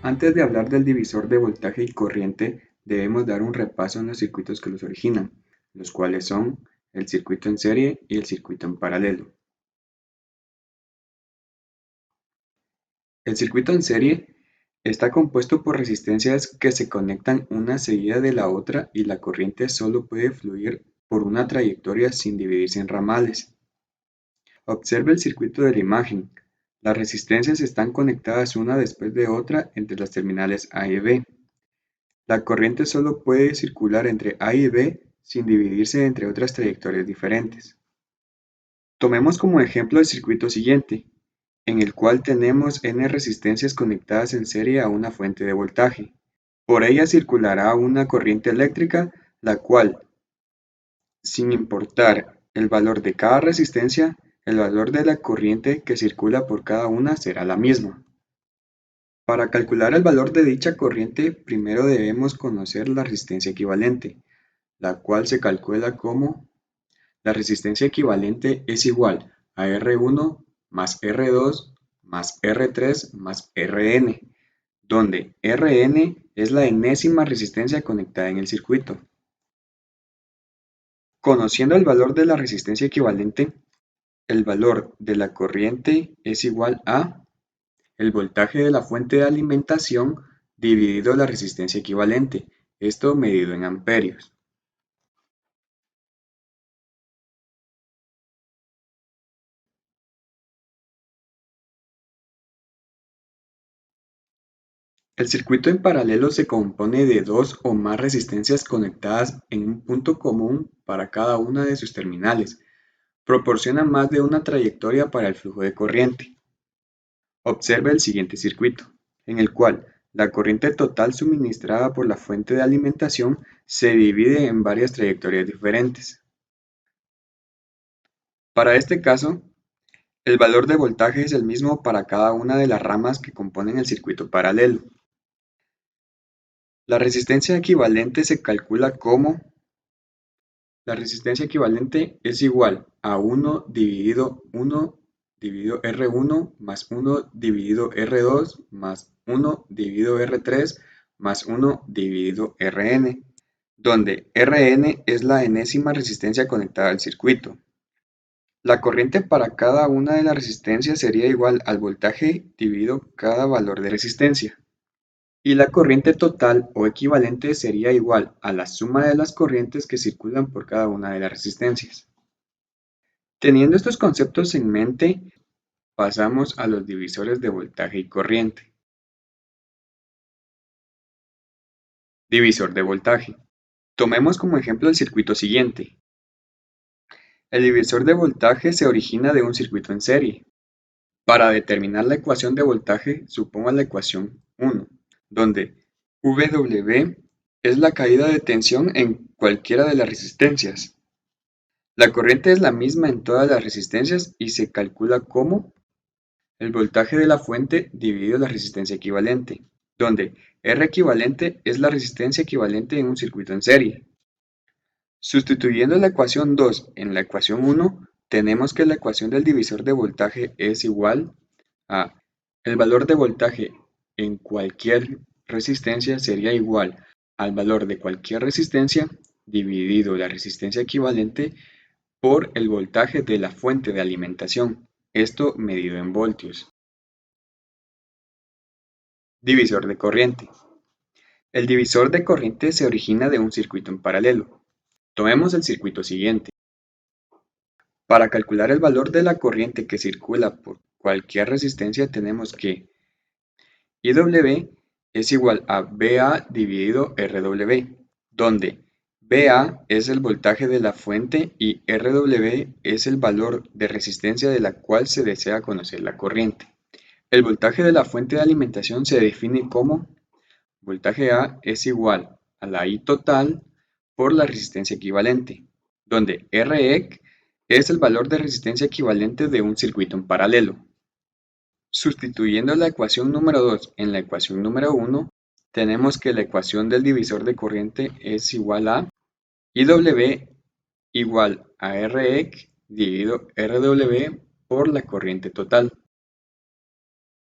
Antes de hablar del divisor de voltaje y corriente, debemos dar un repaso en los circuitos que los originan, los cuales son el circuito en serie y el circuito en paralelo. El circuito en serie está compuesto por resistencias que se conectan una seguida de la otra y la corriente solo puede fluir por una trayectoria sin dividirse en ramales. Observe el circuito de la imagen. Las resistencias están conectadas una después de otra entre las terminales A y B. La corriente solo puede circular entre A y B sin dividirse entre otras trayectorias diferentes. Tomemos como ejemplo el circuito siguiente, en el cual tenemos N resistencias conectadas en serie a una fuente de voltaje. Por ella circulará una corriente eléctrica, la cual, sin importar el valor de cada resistencia, el valor de la corriente que circula por cada una será la misma. Para calcular el valor de dicha corriente, primero debemos conocer la resistencia equivalente, la cual se calcula como la resistencia equivalente es igual a R1 más R2 más R3 más Rn, donde Rn es la enésima resistencia conectada en el circuito. Conociendo el valor de la resistencia equivalente, el valor de la corriente es igual a el voltaje de la fuente de alimentación dividido la resistencia equivalente, esto medido en amperios. El circuito en paralelo se compone de dos o más resistencias conectadas en un punto común para cada una de sus terminales. Proporciona más de una trayectoria para el flujo de corriente. Observe el siguiente circuito, en el cual la corriente total suministrada por la fuente de alimentación se divide en varias trayectorias diferentes. Para este caso, el valor de voltaje es el mismo para cada una de las ramas que componen el circuito paralelo. La resistencia equivalente se calcula como la resistencia equivalente es igual a 1 dividido R1 más 1 dividido R2 más 1 dividido R3 más 1 dividido Rn, donde Rn es la enésima resistencia conectada al circuito. La corriente para cada una de las resistencias sería igual al voltaje dividido cada valor de resistencia. Y la corriente total o equivalente sería igual a la suma de las corrientes que circulan por cada una de las resistencias. Teniendo estos conceptos en mente, pasamos a los divisores de voltaje y corriente. Divisor de voltaje. Tomemos como ejemplo el circuito siguiente. El divisor de voltaje se origina de un circuito en serie. Para determinar la ecuación de voltaje, suponga la ecuación 1, donde W es la caída de tensión en cualquiera de las resistencias. La corriente es la misma en todas las resistencias y se calcula como el voltaje de la fuente dividido la resistencia equivalente, donde R equivalente es la resistencia equivalente en un circuito en serie. Sustituyendo la ecuación 2 en la ecuación 1, tenemos que la ecuación del divisor de voltaje es igual a el valor de voltaje en cualquier resistencia sería igual al valor de cualquier resistencia dividido la resistencia equivalente por el voltaje de la fuente de alimentación, esto medido en voltios. Divisor de corriente. El divisor de corriente se origina de un circuito en paralelo. Tomemos el circuito siguiente. Para calcular el valor de la corriente que circula por cualquier resistencia tenemos que IW es igual a VA dividido RW, donde VA es el voltaje de la fuente y RW es el valor de resistencia de la cual se desea conocer la corriente. El voltaje de la fuente de alimentación se define como voltaje A es igual a la I total por la resistencia equivalente, donde Rec es el valor de resistencia equivalente de un circuito en paralelo. Sustituyendo la ecuación número 2 en la ecuación número 1, tenemos que la ecuación del divisor de corriente es igual a IW igual a Rec dividido RW por la corriente total.